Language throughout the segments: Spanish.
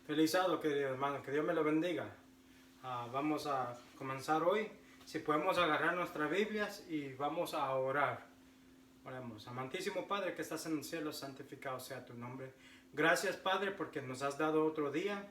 Feliz sábado, querido hermano, que Dios me lo bendiga. Vamos a comenzar hoy. Si podemos agarrar nuestras Biblias y vamos a orar. Oremos. Amantísimo Padre que estás en el cielo, santificado sea tu nombre. Gracias, Padre, porque nos has dado otro día.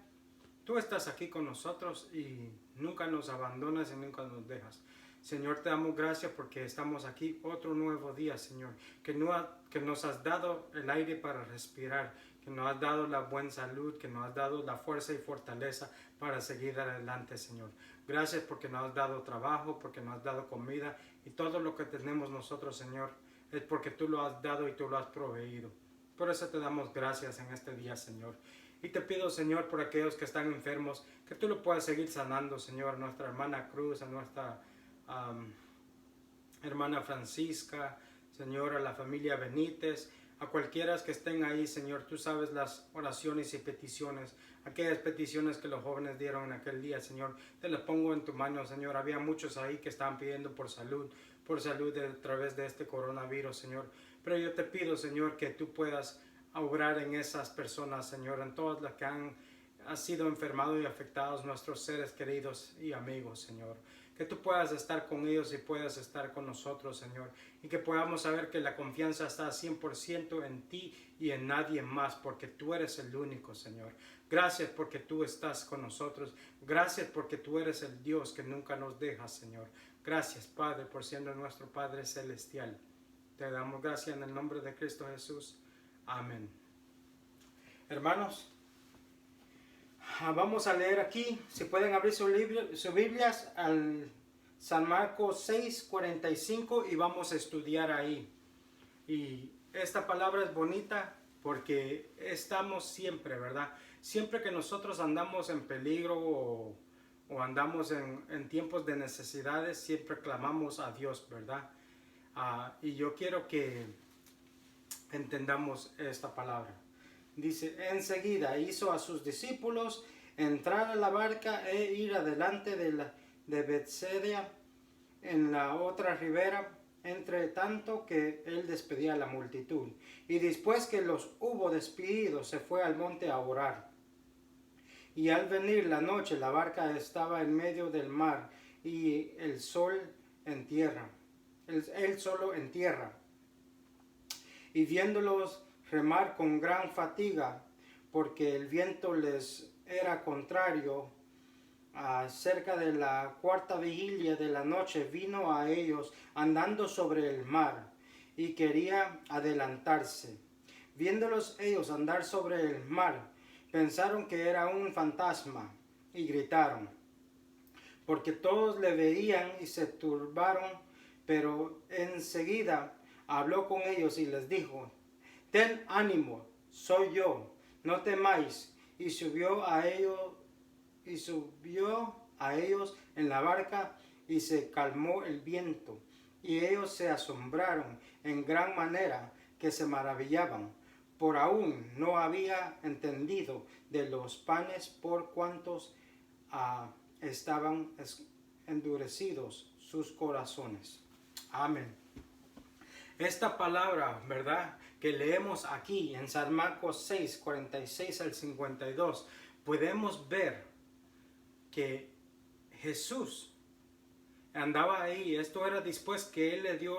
Tú estás aquí con nosotros y nunca nos abandonas y nunca nos dejas. Señor, te damos gracias porque estamos aquí otro nuevo día, Señor, que nos has dado el aire para respirar, que nos has dado la buena salud, que nos has dado la fuerza y fortaleza para seguir adelante, Señor. Gracias porque nos has dado trabajo, porque nos has dado comida y todo lo que tenemos nosotros, Señor, es porque tú lo has dado y tú lo has proveído. Por eso te damos gracias en este día, Señor. Y te pido, Señor, por aquellos que están enfermos, que tú lo puedas seguir sanando, Señor, a nuestra hermana Cruz, a nuestra hermana Francisca, Señor, a la familia Benítez, a cualquiera que estén ahí, Señor. Tú sabes las oraciones y peticiones, aquellas peticiones que los jóvenes dieron en aquel día, Señor. Te las pongo en tu mano, Señor. Había muchos ahí que estaban pidiendo por salud a través de este coronavirus, Señor. Pero yo te pido, Señor, que tú puedas obrar en esas personas, Señor, en todas las que han sido enfermados y afectados, nuestros seres queridos y amigos, Señor. Que tú puedas estar con ellos y puedas estar con nosotros, Señor. Y que podamos saber que la confianza está 100% en ti y en nadie más, porque tú eres el único, Señor. Gracias porque tú estás con nosotros. Gracias porque tú eres el Dios que nunca nos deja, Señor. Gracias, Padre, por siendo nuestro Padre Celestial. Te damos gracias en el nombre de Cristo Jesús. Amén. Hermanos, vamos a leer aquí, si pueden abrir sus Biblias al San Marcos 6:45 y vamos a estudiar ahí. Y esta palabra es bonita porque estamos siempre, ¿verdad? Siempre que nosotros andamos en peligro o andamos en tiempos de necesidades, siempre clamamos a Dios, ¿verdad? Y yo quiero que entendamos esta palabra. Dice, enseguida hizo a sus discípulos entrar a la barca e ir adelante de Betsaida en la otra ribera, entre tanto que él despedía a la multitud. Y después que los hubo despedido, se fue al monte a orar. Y al venir la noche, la barca estaba en medio del mar y el sol en tierra, él solo en tierra. Y viéndolos remar con gran fatiga, porque el viento les era contrario, cerca de la cuarta vigilia de la noche vino a ellos andando sobre el mar y quería adelantarse. Viéndolos ellos andar sobre el mar, pensaron que era un fantasma y gritaron, porque todos le veían y se turbaron, pero enseguida habló con ellos y les dijo, ten ánimo, soy yo, no temáis. Y subió a ellos en la barca y se calmó el viento. Y ellos se asombraron en gran manera que se maravillaban, por aún no había entendido de los panes por cuantos estaban endurecidos sus corazones. Amén. Esta palabra, ¿verdad?, que leemos aquí en San Marcos 6, 46 al 52, podemos ver que Jesús andaba ahí. Esto era después que Él le dio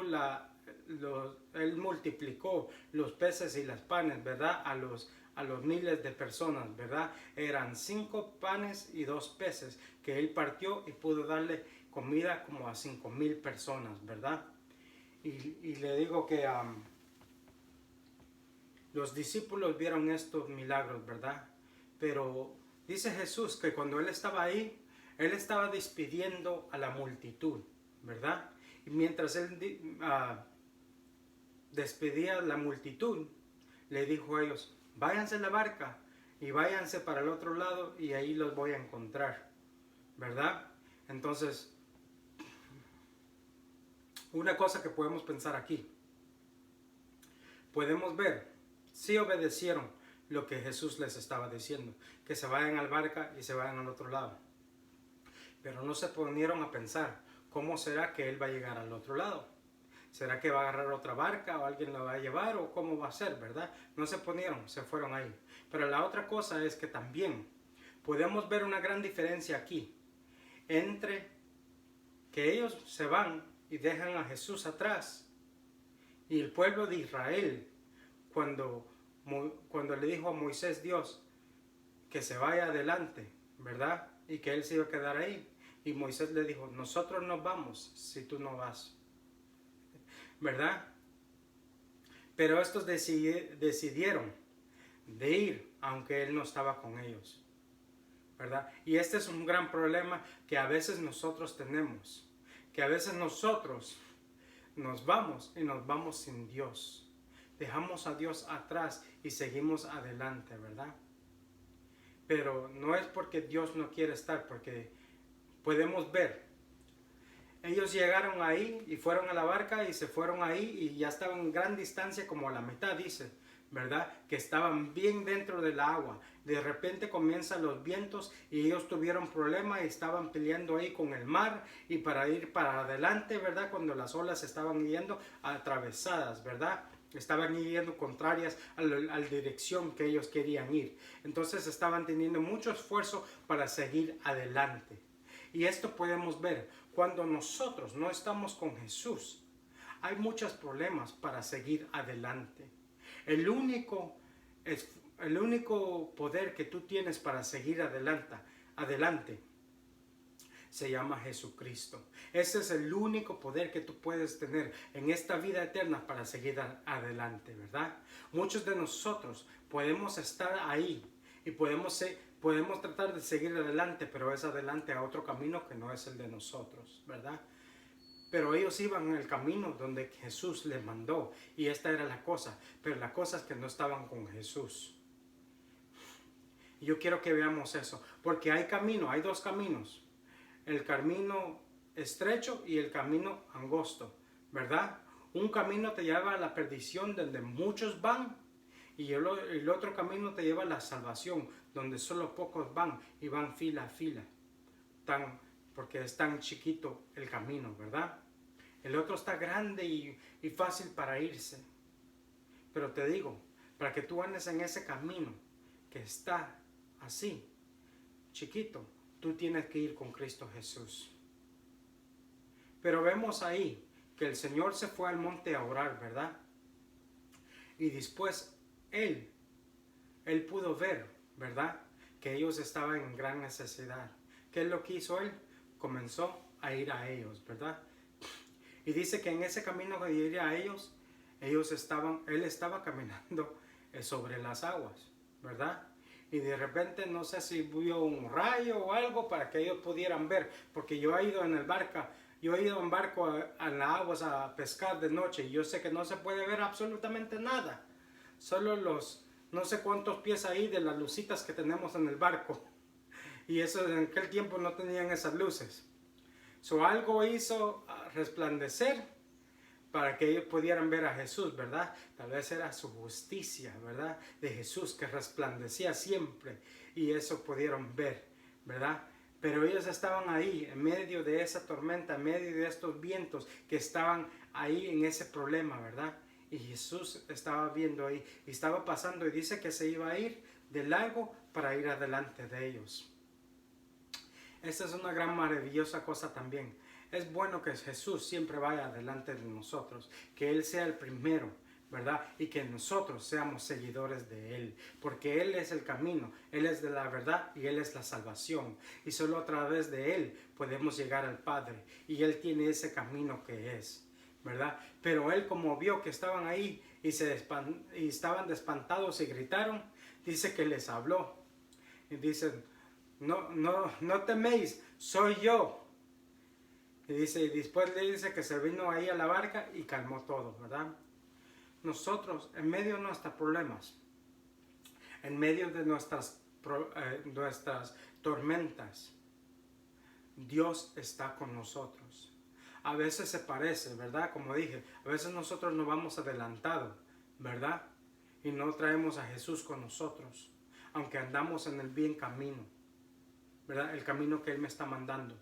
Él multiplicó los peces y las panes, ¿verdad?, a los miles de personas, ¿verdad? Eran 5 panes y 2 peces que Él partió y pudo darle comida como a 5,000 personas, ¿verdad? Y le digo que los discípulos vieron estos milagros, ¿verdad? Pero dice Jesús que cuando Él estaba ahí, Él estaba despidiendo a la multitud, ¿verdad? Y mientras Él despedía a la multitud, le dijo a ellos, váyanse en la barca y váyanse para el otro lado y ahí los voy a encontrar, ¿verdad? Entonces, una cosa que podemos pensar aquí, podemos ver, si obedecieron lo que Jesús les estaba diciendo, que se vayan al barca y se vayan al otro lado, pero no se ponieron a pensar, ¿cómo será que Él va a llegar al otro lado? ¿Será que va a agarrar otra barca o alguien la va a llevar o cómo va a ser, verdad? No se ponieron, se fueron ahí. Pero la otra cosa es que también podemos ver una gran diferencia aquí entre que ellos se van y dejan a Jesús atrás y el pueblo de Israel cuando le dijo a Moisés Dios que se vaya adelante, ¿verdad? Y que él se iba a quedar ahí. Y Moisés le dijo, nosotros nos vamos si tú no vas, ¿verdad? Pero estos decidieron de ir, aunque él no estaba con ellos, ¿verdad? Y este es un gran problema que a veces nosotros tenemos, que a veces nosotros nos vamos y nos vamos sin Dios. Dejamos a Dios atrás y seguimos adelante, ¿verdad? Pero no es porque Dios no quiere estar, porque podemos ver. Ellos llegaron ahí y fueron a la barca y se fueron ahí y ya estaban en gran distancia, como a la mitad dice, ¿verdad? Que estaban bien dentro del agua. De repente comienzan los vientos y ellos tuvieron problemas y estaban peleando ahí con el mar y para ir para adelante, ¿verdad? Cuando las olas estaban yendo atravesadas, ¿verdad? Estaban yendo contrarias a la dirección que ellos querían ir. Entonces estaban teniendo mucho esfuerzo para seguir adelante. Y esto podemos ver cuando nosotros no estamos con Jesús. Hay muchos problemas para seguir adelante. El único poder que tú tienes para seguir adelante se llama Jesucristo. Ese es el único poder que tú puedes tener en esta vida eterna para seguir adelante, ¿verdad? Muchos de nosotros podemos estar ahí y podemos tratar de seguir adelante, pero es adelante a otro camino que no es el de nosotros, ¿verdad? Pero ellos iban en el camino donde Jesús les mandó y esta era la cosa, pero la cosa es que no estaban con Jesús. Y yo quiero que veamos eso, porque hay dos caminos, el camino estrecho y el camino angosto, ¿verdad? Un camino te lleva a la perdición donde muchos van y el otro camino te lleva a la salvación donde solo pocos van y van fila a fila, porque es tan chiquito el camino, ¿verdad? El otro está grande y fácil para irse. Pero te digo, para que tú andes en ese camino que está así, chiquito, tú tienes que ir con Cristo Jesús. Pero vemos ahí que el Señor se fue al monte a orar, ¿verdad? Y después Él pudo ver, ¿verdad? Que ellos estaban en gran necesidad. ¿Qué es lo que hizo Él? Comenzó a ir a ellos, ¿verdad? Y dice que en ese camino de ir a ellos, Él estaba caminando sobre las aguas, ¿verdad? Y de repente no sé si vio un rayo o algo para que ellos pudieran ver, porque yo he ido en barco en las aguas a pescar de noche y yo sé que no se puede ver absolutamente nada, solo los no sé cuántos pies ahí de las lucitas que tenemos en el barco, y eso en aquel tiempo no tenían esas luces. Algo hizo resplandecer para que ellos pudieran ver a Jesús, ¿verdad? Tal vez era su justicia, ¿verdad? De Jesús que resplandecía siempre y eso pudieron ver, ¿verdad? Pero ellos estaban ahí en medio de esa tormenta, en medio de estos vientos que estaban ahí en ese problema, ¿verdad? Y Jesús estaba viendo ahí y estaba pasando y dice que se iba a ir de largo para ir adelante de ellos. Esta es una gran maravillosa cosa también. Es bueno que Jesús siempre vaya adelante de nosotros, que Él sea el primero, ¿verdad? Y que nosotros seamos seguidores de Él, porque Él es el camino, Él es de la verdad y Él es la salvación. Y solo a través de Él podemos llegar al Padre y Él tiene ese camino que es, ¿verdad? Pero Él como vio que estaban ahí y estaban espantados y gritaron, dice que les habló y dicen, no teméis, soy yo. Y después le dice que se vino ahí a la barca y calmó todo, ¿verdad? Nosotros, en medio de nuestros problemas, en medio de nuestras tormentas, Dios está con nosotros. A veces se parece, ¿verdad? Como dije, a veces nosotros nos vamos adelantado, ¿verdad? Y no traemos a Jesús con nosotros, aunque andamos en el bien camino, ¿verdad? El camino que Él me está mandando.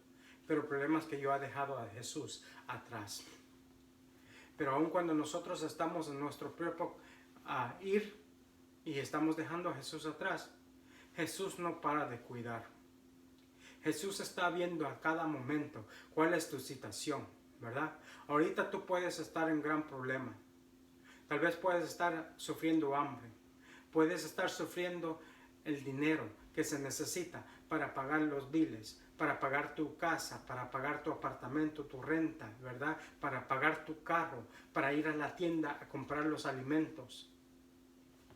Pero el problema es que yo he dejado a Jesús atrás. Pero aun cuando nosotros estamos en nuestro propio ir y estamos dejando a Jesús atrás, Jesús no para de cuidar. Jesús está viendo a cada momento cuál es tu situación, ¿verdad? Ahorita tú puedes estar en gran problema. Tal vez puedes estar sufriendo hambre. Puedes estar sufriendo el dinero que se necesita para pagar los biles, para pagar tu casa, para pagar tu apartamento, tu renta, ¿verdad? Para pagar tu carro, para ir a la tienda a comprar los alimentos,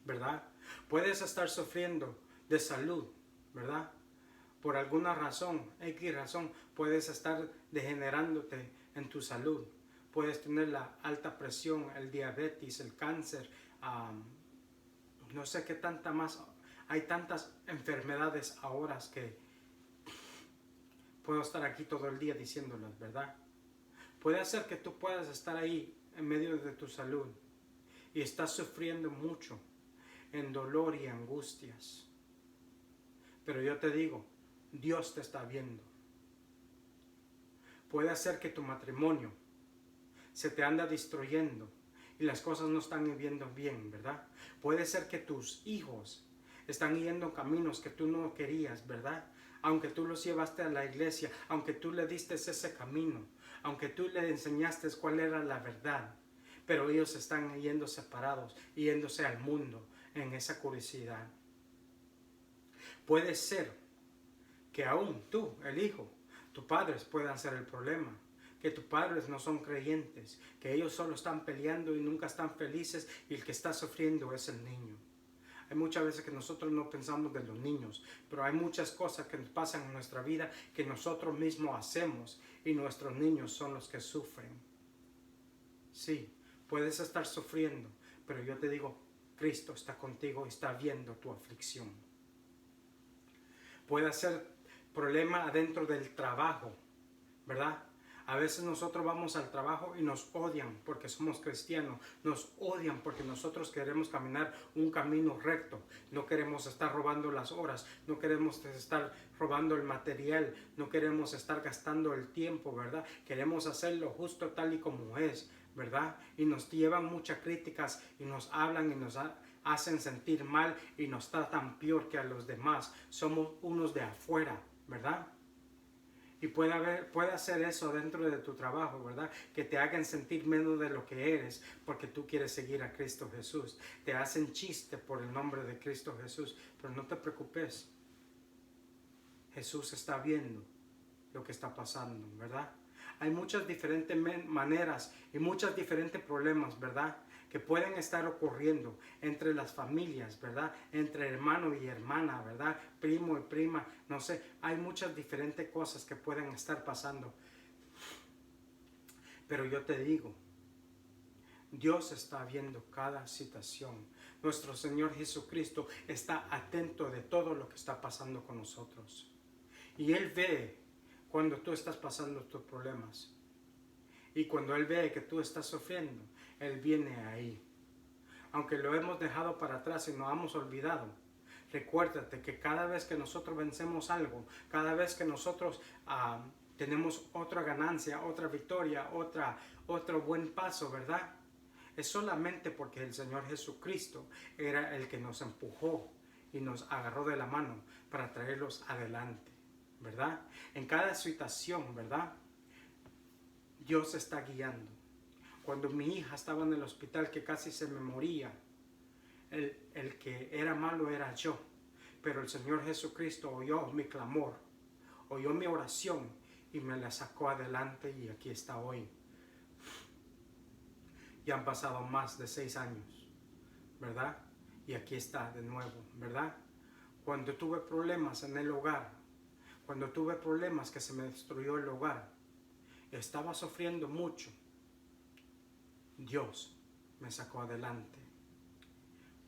¿verdad? Puedes estar sufriendo de salud, ¿verdad? Por alguna razón, X razón, puedes estar degenerándote en tu salud. Puedes tener la alta presión, el diabetes, el cáncer, no sé qué tanta más. Hay tantas enfermedades ahora que puedo estar aquí todo el día diciéndolas, ¿verdad? Puede ser que tú puedas estar ahí en medio de tu salud y estás sufriendo mucho en dolor y angustias. Pero yo te digo, Dios te está viendo. Puede ser que tu matrimonio se te anda destruyendo y las cosas no están yendo bien, ¿verdad? Puede ser que tus hijos están yendo caminos que tú no querías, ¿verdad? Aunque tú los llevaste a la iglesia, aunque tú le diste ese camino, aunque tú le enseñaste cuál era la verdad, pero ellos están yendo separados, yéndose al mundo en esa curiosidad. Puede ser que aún tú, el hijo, tus padres puedan ser el problema, que tus padres no son creyentes, que ellos solo están peleando y nunca están felices y el que está sufriendo es el niño. Hay muchas veces que nosotros no pensamos de los niños, pero hay muchas cosas que nos pasan en nuestra vida que nosotros mismos hacemos y nuestros niños son los que sufren. Sí, puedes estar sufriendo, pero yo te digo, Cristo está contigo y está viendo tu aflicción. Puede ser problema adentro del trabajo, ¿verdad? A veces nosotros vamos al trabajo y nos odian porque somos cristianos, nos odian porque nosotros queremos caminar un camino recto, no queremos estar robando las horas, no queremos estar robando el material, no queremos estar gastando el tiempo, ¿verdad? Queremos hacerlo justo tal y como es, ¿verdad? Y nos llevan muchas críticas y nos hablan y nos hacen sentir mal y nos tratan peor que a los demás. Somos unos de afuera, ¿verdad? Y puede hacer eso dentro de tu trabajo, ¿verdad? Que te hagan sentir menos de lo que eres porque tú quieres seguir a Cristo Jesús. Te hacen chiste por el nombre de Cristo Jesús, pero no te preocupes. Jesús está viendo lo que está pasando, ¿verdad? Hay muchas diferentes maneras y muchos diferentes problemas, ¿verdad? Que pueden estar ocurriendo entre las familias, ¿verdad? Entre hermano y hermana, ¿verdad? Primo y prima, no sé. Hay muchas diferentes cosas que pueden estar pasando. Pero yo te digo, Dios está viendo cada situación. Nuestro Señor Jesucristo está atento de todo lo que está pasando con nosotros. Y Él ve cuando tú estás pasando tus problemas. Y cuando Él ve que tú estás sufriendo, Él viene ahí. Aunque lo hemos dejado para atrás y nos hemos olvidado, recuérdate que cada vez que nosotros vencemos algo, cada vez que nosotros tenemos otra ganancia, otra victoria, otro buen paso, ¿verdad? Es solamente porque el Señor Jesucristo era el que nos empujó y nos agarró de la mano para traerlos adelante, ¿verdad? En cada situación, ¿verdad? Dios está guiando. Cuando mi hija estaba en el hospital que casi se me moría, el que era malo era yo. Pero el Señor Jesucristo oyó mi clamor, oyó mi oración y me la sacó adelante y aquí está hoy. Ya han pasado más de 6 años, ¿verdad? Y aquí está de nuevo, ¿verdad? Cuando tuve problemas en el hogar, cuando tuve problemas que se me destruyó el hogar, estaba sufriendo mucho, Dios me sacó adelante.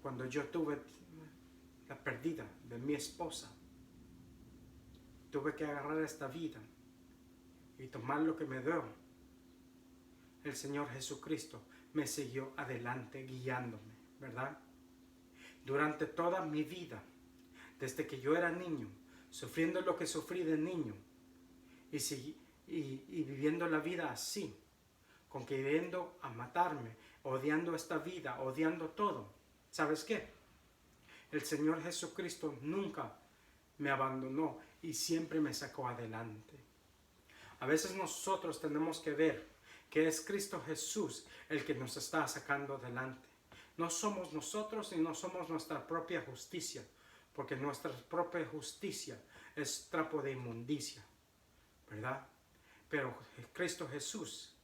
Cuando yo tuve la pérdida de mi esposa, tuve que agarrar esta vida y tomar lo que me dio. El Señor Jesucristo me siguió adelante guiándome, ¿verdad? Durante toda mi vida, desde que yo era niño, sufriendo lo que sufrí de niño y viviendo la vida así, con queriendo a matarme, odiando esta vida, odiando todo. ¿Sabes qué? El Señor Jesucristo nunca me abandonó y siempre me sacó adelante. A veces nosotros tenemos que ver que es Cristo Jesús el que nos está sacando adelante. No somos nosotros y no somos nuestra propia justicia, porque nuestra propia justicia es trapo de inmundicia, ¿verdad? Pero Cristo Jesús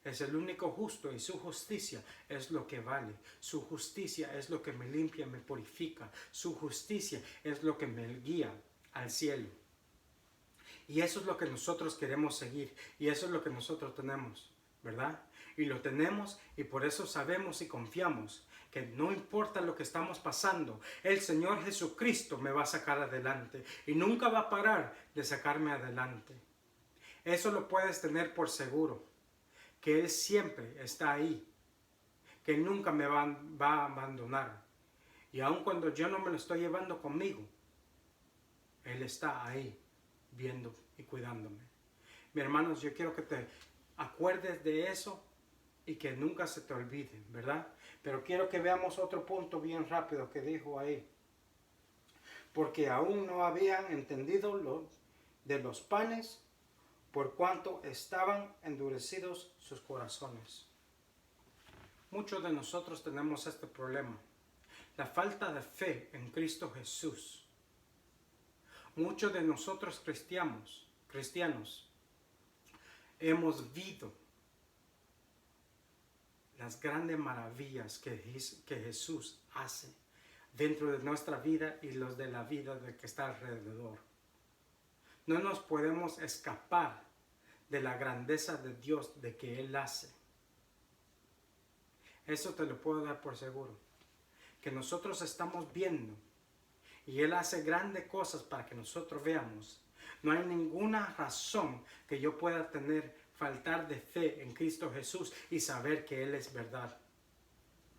es el único justo y su justicia es lo que vale. Su justicia es lo que me limpia, me purifica. Su justicia es lo que me guía al cielo. Y eso es lo que nosotros queremos seguir. Y eso es lo que nosotros tenemos, ¿verdad? Y lo tenemos y por eso sabemos y confiamos que no importa lo que estamos pasando, el Señor Jesucristo me va a sacar adelante y nunca va a parar de sacarme adelante. Eso lo puedes tener por seguro, que Él siempre está ahí, que Él nunca me va a abandonar. Y aun cuando yo no me lo estoy llevando conmigo, Él está ahí viendo y cuidándome. Mis hermanos, yo quiero que te acuerdes de eso y que nunca se te olvide, ¿verdad? Pero quiero que veamos otro punto bien rápido que dijo ahí. Porque aún no habían entendido lo de los panes, por cuanto estaban endurecidos sus corazones. Muchos de nosotros tenemos este problema, la falta de fe en Cristo Jesús. Muchos de nosotros cristianos hemos visto las grandes maravillas que Jesús hace dentro de nuestra vida y los de la vida del que está alrededor. No nos podemos escapar de la grandeza de Dios de que Él hace. Eso te lo puedo dar por seguro. Que nosotros estamos viendo y Él hace grandes cosas para que nosotros veamos. No hay ninguna razón que yo pueda faltar de fe en Cristo Jesús y saber que Él es verdad.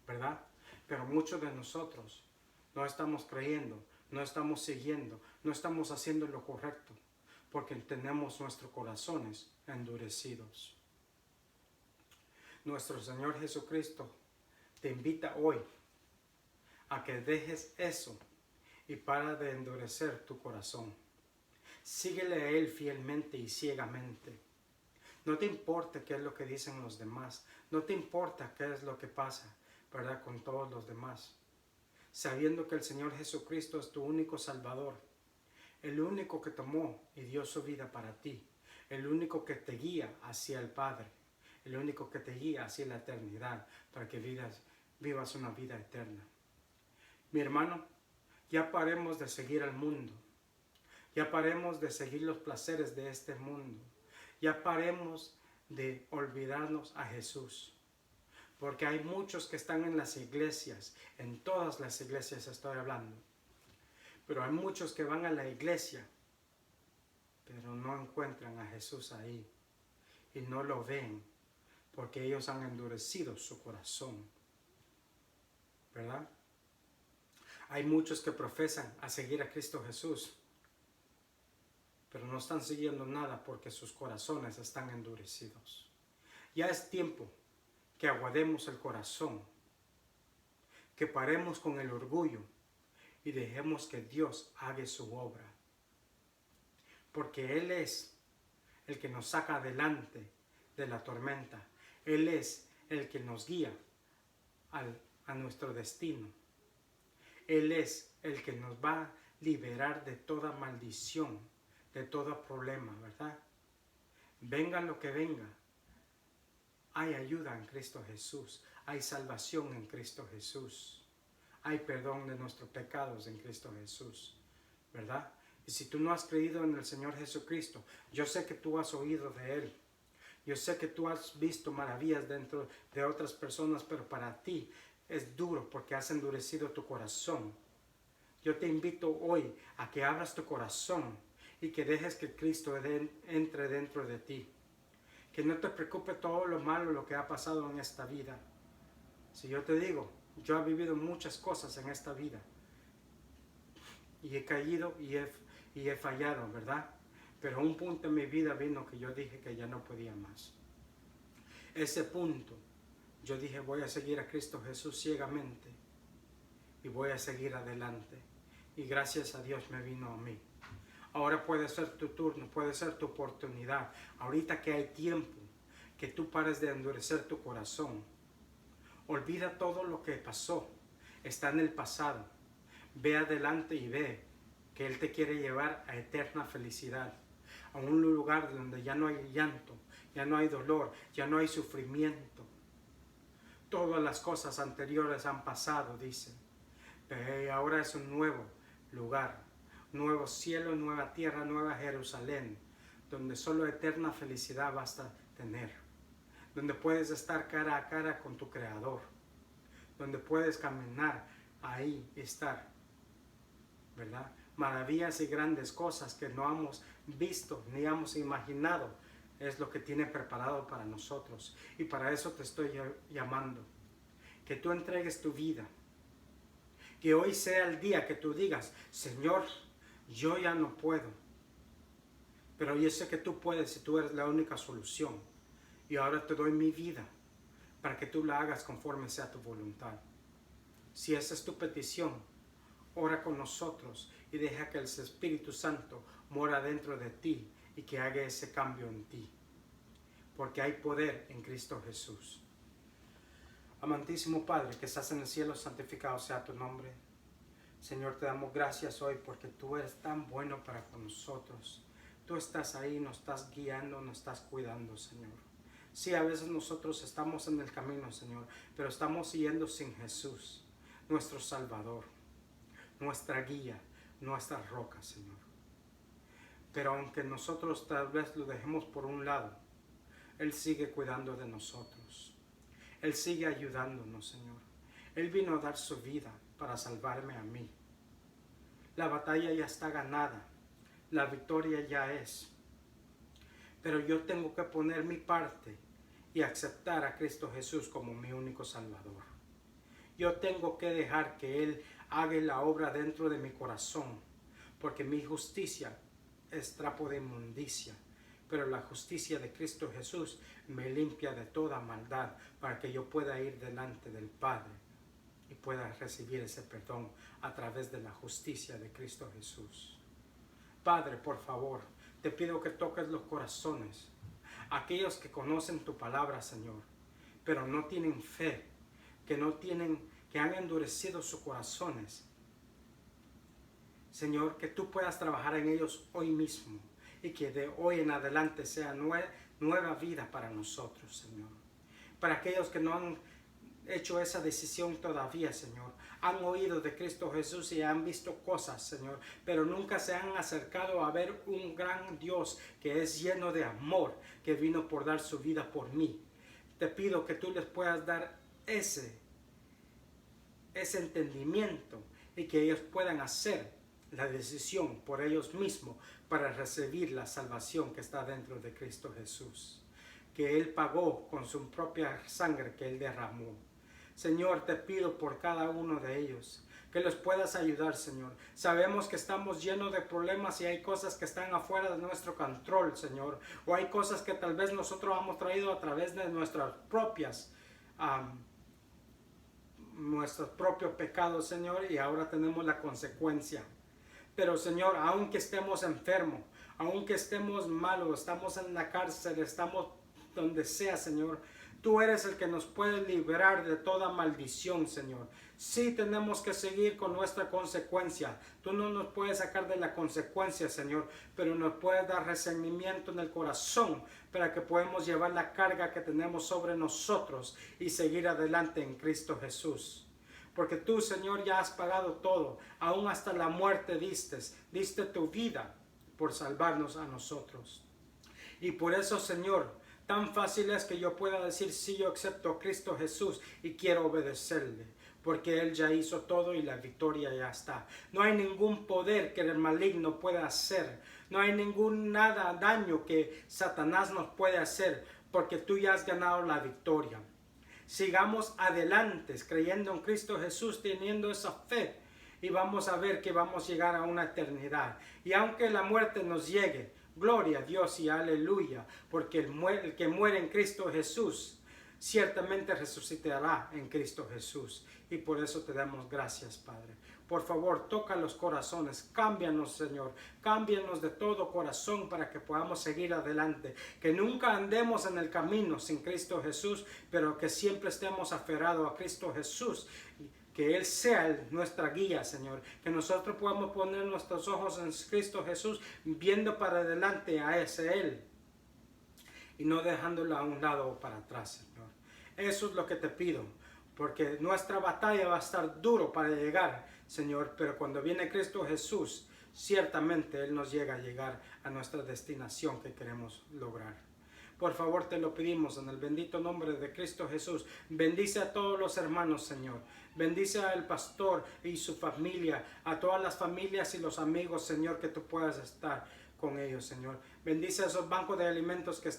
¿Verdad? Pero muchos de nosotros no estamos creyendo, no estamos siguiendo, no estamos haciendo lo correcto, porque tenemos nuestros corazones endurecidos. Nuestro Señor Jesucristo te invita hoy a que dejes eso y para de endurecer tu corazón. Síguele a Él fielmente y ciegamente. No te importa qué es lo que dicen los demás. No te importa qué es lo que pasa, ¿verdad? Con todos los demás. Sabiendo que el Señor Jesucristo es tu único Salvador. El único que tomó y dio su vida para ti. El único que te guía hacia el Padre. El único que te guía hacia la eternidad para que vivas una vida eterna. Mi hermano, ya paremos de seguir al mundo. Ya paremos de seguir los placeres de este mundo. Ya paremos de olvidarnos a Jesús. Porque hay muchos que están en las iglesias, en todas las iglesias estoy hablando. Pero hay muchos que van a la iglesia, pero no encuentran a Jesús ahí. Y no lo ven, porque ellos han endurecido su corazón. ¿Verdad? Hay muchos que profesan a seguir a Cristo Jesús, pero no están siguiendo nada porque sus corazones están endurecidos. Ya es tiempo que aguademos el corazón, que paremos con el orgullo y dejemos que Dios haga su obra. Porque Él es el que nos saca adelante de la tormenta. Él es el que nos guía a nuestro destino. Él es el que nos va a liberar de toda maldición, de todo problema, ¿verdad? Venga lo que venga, hay ayuda en Cristo Jesús, hay salvación en Cristo Jesús, hay perdón de nuestros pecados en Cristo Jesús, ¿verdad? Y si tú no has creído en el Señor Jesucristo, yo sé que tú has oído de Él, yo sé que tú has visto maravillas dentro de otras personas, pero para ti es duro porque has endurecido tu corazón. Yo te invito hoy a que abras tu corazón y que dejes que Cristo entre dentro de ti. Que no te preocupe todo lo malo, lo que ha pasado en esta vida. Si yo te digo, yo he vivido muchas cosas en esta vida. Y he caído y he fallado, ¿verdad? Pero un punto en mi vida vino que yo dije que ya no podía más. Ese punto, yo dije voy a seguir a Cristo Jesús ciegamente. Y voy a seguir adelante. Y gracias a Dios me vino a mí. Ahora puede ser tu turno, puede ser tu oportunidad. Ahorita que hay tiempo, que tú pares de endurecer tu corazón. Olvida todo lo que pasó. Está en el pasado. Ve adelante y ve que Él te quiere llevar a eterna felicidad. A un lugar donde ya no hay llanto, ya no hay dolor, ya no hay sufrimiento. Todas las cosas anteriores han pasado, dice. Pero ahora es un nuevo lugar, nuevo cielo, nueva tierra, nueva Jerusalén, donde solo eterna felicidad vas a tener, donde puedes estar cara a cara con tu Creador, donde puedes caminar ahí y estar, ¿verdad? Maravillas y grandes cosas que no hemos visto ni hemos imaginado es lo que tiene preparado para nosotros. Y para eso te estoy llamando. Que tú entregues tu vida. Que hoy sea el día que tú digas, Señor, yo ya no puedo. Pero yo sé que tú puedes y tú eres la única solución. Y ahora te doy mi vida para que tú la hagas conforme sea tu voluntad. Si esa es tu petición, ora con nosotros y deja que el Espíritu Santo mora dentro de ti y que haga ese cambio en ti. Porque hay poder en Cristo Jesús. Amantísimo Padre, que estás en el cielo, santificado sea tu nombre. Señor, te damos gracias hoy porque tú eres tan bueno para con nosotros. Tú estás ahí, nos estás guiando, nos estás cuidando, Señor. Sí, a veces nosotros estamos en el camino, Señor, pero estamos yendo sin Jesús, nuestro Salvador, nuestra guía, nuestra roca, Señor. Pero aunque nosotros tal vez lo dejemos por un lado, Él sigue cuidando de nosotros. Él sigue ayudándonos, Señor. Él vino a dar su vida para salvarme a mí. La batalla ya está ganada. La victoria ya es. Pero yo tengo que poner mi parte y aceptar a Cristo Jesús como mi único Salvador. Yo tengo que dejar que Él haga la obra dentro de mi corazón, porque mi justicia es trapo de inmundicia. Pero la justicia de Cristo Jesús me limpia de toda maldad para que yo pueda ir delante del Padre y pueda recibir ese perdón a través de la justicia de Cristo Jesús. Padre, por favor, te pido que toques los corazones, aquellos que conocen tu palabra, Señor, pero no tienen fe, que han endurecido sus corazones. Señor, que tú puedas trabajar en ellos hoy mismo. Y que de hoy en adelante sea nueva vida para nosotros, Señor. Para aquellos que no han hecho esa decisión todavía, Señor. Han oído de Cristo Jesús y han visto cosas, Señor. Pero nunca se han acercado a ver un gran Dios que es lleno de amor, que vino por dar su vida por mí. Te pido que tú les puedas dar ese entendimiento y que ellos puedan hacer la decisión por ellos mismos para recibir la salvación que está dentro de Cristo Jesús, que Él pagó con su propia sangre que Él derramó. Señor, te pido por cada uno de ellos que los puedas ayudar, Señor. Sabemos que estamos llenos de problemas y hay cosas que están afuera de nuestro control, Señor, o hay cosas que tal vez nosotros hemos traído a través de nuestros propios pecados, Señor, y ahora tenemos la consecuencia. Pero, Señor, aunque estemos enfermos, aunque estemos malos, estamos en la cárcel, estamos donde sea, Señor, tú eres el que nos puede liberar de toda maldición, Señor. Sí tenemos que seguir con nuestra consecuencia. Tú no nos puedes sacar de la consecuencia, Señor, pero nos puedes dar resentimiento en el corazón para que podamos llevar la carga que tenemos sobre nosotros y seguir adelante en Cristo Jesús. Porque tú, Señor, ya has pagado todo, aún hasta la muerte diste tu vida por salvarnos a nosotros. Y por eso, Señor, tan fácil es que yo pueda decir, sí, yo acepto a Cristo Jesús y quiero obedecerle, porque Él ya hizo todo y la victoria ya está. No hay ningún poder que el maligno pueda hacer, no hay ningún daño que Satanás nos puede hacer, porque tú ya has ganado la victoria. Sigamos adelante, creyendo en Cristo Jesús, teniendo esa fe, y vamos a ver que vamos a llegar a una eternidad. Y aunque la muerte nos llegue, gloria a Dios y aleluya, porque el que muere en Cristo Jesús ciertamente resucitará en Cristo Jesús. Y por eso te damos gracias, Padre. Por favor, toca los corazones, cámbianos, Señor, cámbianos de todo corazón para que podamos seguir adelante, que nunca andemos en el camino sin Cristo Jesús, pero que siempre estemos aferrados a Cristo Jesús, que Él sea nuestra guía, Señor, que nosotros podamos poner nuestros ojos en Cristo Jesús, viendo para adelante a ese Él, y no dejándolo a un lado o para atrás, Señor. Eso es lo que te pido, porque nuestra batalla va a estar duro para llegar, Señor, pero cuando viene Cristo Jesús, ciertamente Él nos llega a llegar a nuestra destinación que queremos lograr. Por favor, te lo pedimos en el bendito nombre de Cristo Jesús. Bendice a todos los hermanos, Señor. Bendice al pastor y su familia, a todas las familias y los amigos, Señor, que tú puedas estar con ellos, Señor. Bendice a esos bancos de alimentos que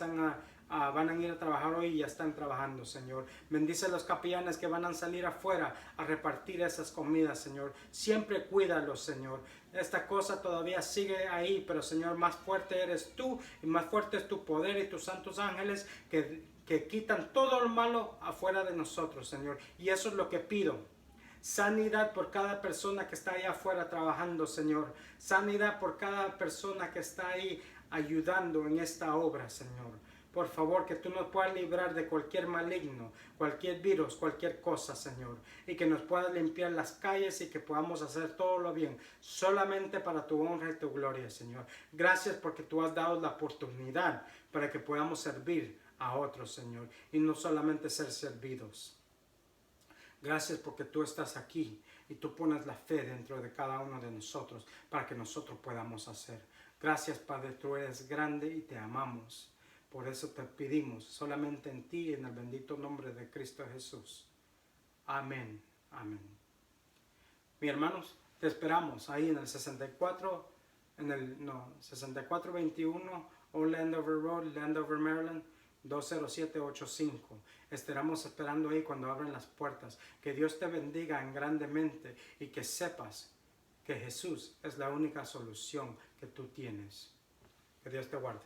van a ir a trabajar hoy y ya están trabajando, Señor. Bendice a los capellanes que van a salir afuera a repartir esas comidas, Señor. Siempre cuídalos, Señor. Esta cosa todavía sigue ahí, pero, Señor, más fuerte eres tú y más fuerte es tu poder y tus santos ángeles que quitan todo lo malo afuera de nosotros, Señor. Y eso es lo que pido. Sanidad por cada persona que está allá afuera trabajando, Señor. Sanidad por cada persona que está ahí ayudando en esta obra, Señor. Por favor, que tú nos puedas librar de cualquier maligno, cualquier virus, cualquier cosa, Señor. Y que nos puedas limpiar las calles y que podamos hacer todo lo bien, solamente para tu honra y tu gloria, Señor. Gracias porque tú has dado la oportunidad para que podamos servir a otros, Señor. Y no solamente ser servidos. Gracias porque tú estás aquí y tú pones la fe dentro de cada uno de nosotros para que nosotros podamos hacer. Gracias, Padre, tú eres grande y te amamos. Por eso te pedimos solamente en ti y en el bendito nombre de Cristo Jesús. Amén. Amén. Mis hermanos, te esperamos ahí en el 6421 Old Landover Road, Landover, Maryland, 20785. Estaremos esperando ahí cuando abran las puertas. Que Dios te bendiga en grandemente y que sepas que Jesús es la única solución que tú tienes. Que Dios te guarde.